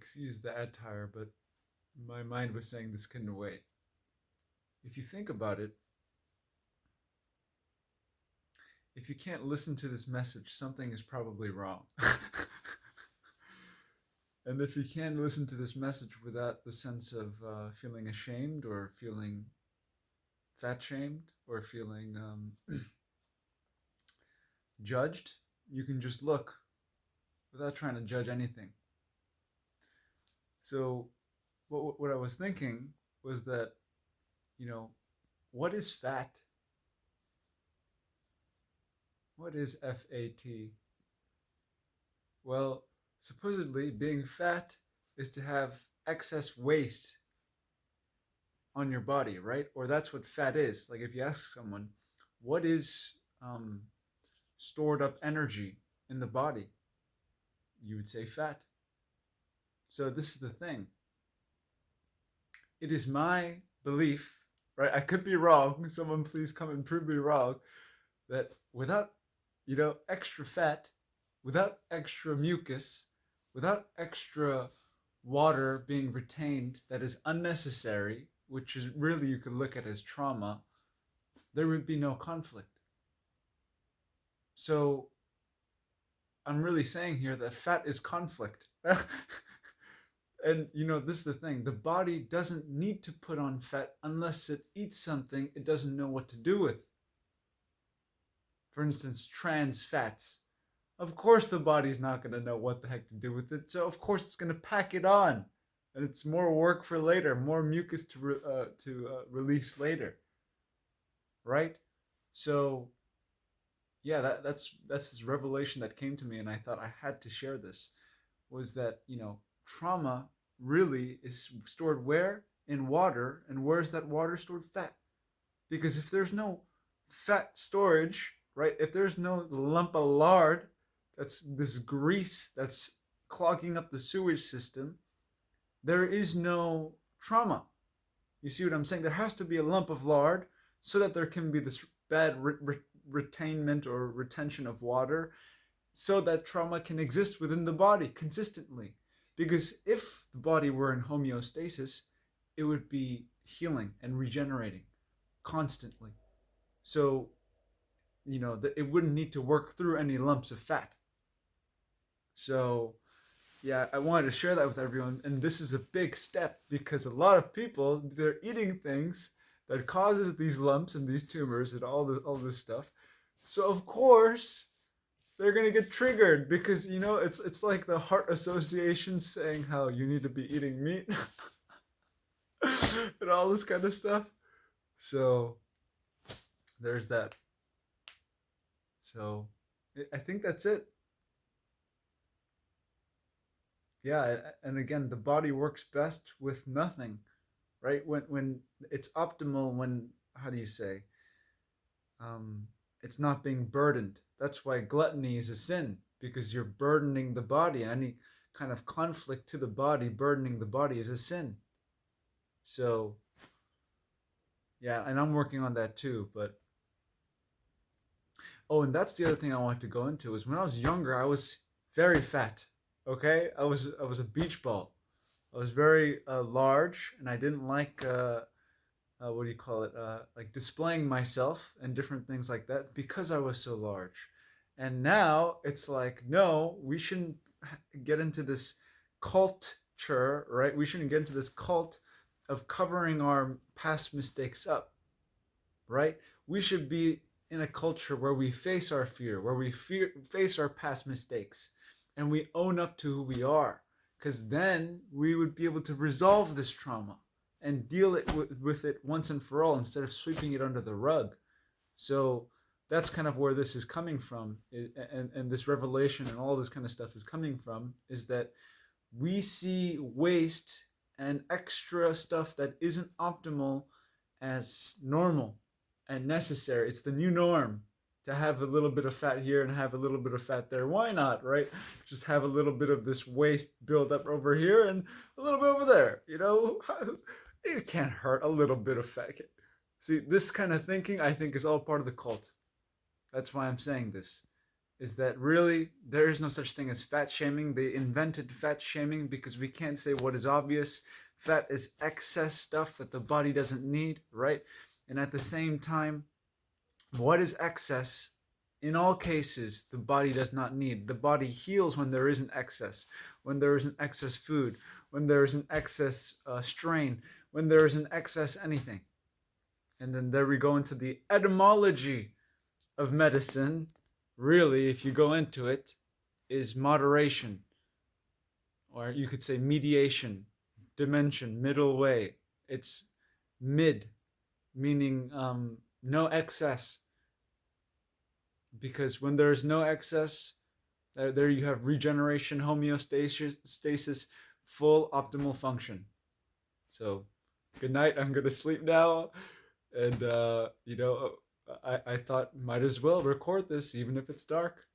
excuse the attire, but my mind was saying this couldn't wait. If you think about it, if you can't listen to this message, something is probably wrong. And if you can listen to this message without the sense of feeling ashamed or feeling fat shamed or feeling judged, you can just look without trying to judge anything. So, what I was thinking was that, what is fat? What is FAT? Well, supposedly being fat is to have excess waste on your body, right? Or that's what fat is. Like if you ask someone, what is stored up energy in the body? You would say fat. So this is the thing. It is my belief, right? I could be wrong. Someone please come and prove me wrong. That without, extra fat, without extra mucus, without extra water being retained that is unnecessary, which is really you could look at as trauma, there would be no conflict. So I'm really saying here that fat is conflict. And this is the thing. The body doesn't need to put on fat unless it eats something it doesn't know what to do with. For instance, trans fats. Of course the body's not going to know what the heck to do with it, so of course it's going to pack it on. And it's more work for later, more mucus to release later. Right? So, yeah, that's this revelation that came to me, and I thought I had to share this, was that, trauma really is stored where? In water. And where's that water stored? Fat. Because if there's no fat storage, right, if there's no lump of lard, that's this grease that's clogging up the sewage system, there is no trauma. You see what I'm saying? There has to be a lump of lard so that there can be this bad retainment or retention of water, so that trauma can exist within the body consistently. Because if the body were in homeostasis, it would be healing and regenerating constantly. So, it wouldn't need to work through any lumps of fat. So, yeah, I wanted to share that with everyone. And this is a big step because a lot of people, they're eating things that causes these lumps and these tumors and all this stuff. So, of course, they're gonna get triggered because it's like the heart association saying how you need to be eating meat and all this kind of stuff. So there's that. So I think that's it. Yeah, and again, the body works best with nothing, right? When it's optimal, when how do you say? It's not being burdened. That's why gluttony is a sin, because you're burdening the body. Any kind of conflict to the body, burdening the body, is a sin. So, yeah, and I'm working on that too. But and that's the other thing I wanted to go into is when I was younger, I was very fat. Okay, I was a beach ball. I was very large, and I didn't like what do you call it? Like displaying myself and different things like that because I was so large. And now it's like, no, we shouldn't get into this culture, right? We shouldn't get into this cult of covering our past mistakes up, right? We should be in a culture where we face our fear, where we face our past mistakes, and we own up to who we are. Because then we would be able to resolve this trauma and deal with it once and for all instead of sweeping it under the rug. So that's kind of where this is coming from, and this revelation and all this kind of stuff is coming from, is that we see waste and extra stuff that isn't optimal as normal and necessary. It's the new norm to have a little bit of fat here and have a little bit of fat there. Why not, right? Just have a little bit of this waste build up over here and a little bit over there. It can't hurt a little bit of fat. See, this kind of thinking, I think, is all part of the cult. That's why I'm saying this. is that really there is no such thing as fat shaming. They invented fat shaming because we can't say what is obvious. Fat is excess stuff that the body doesn't need, right? And at the same time, what is excess? In all cases, the body does not need. The body heals when there is an excess, when there is an excess food, when there is an excess strain, when there is an excess anything. And then there we go into the etymology of medicine. Really, if you go into it, is moderation, or you could say mediation, dimension, middle way. It's mid, meaning no excess, because when there's no excess, there you have regeneration, homeostasis, full optimal function. So good night, I'm gonna sleep now. And I thought might as well record this even if it's dark.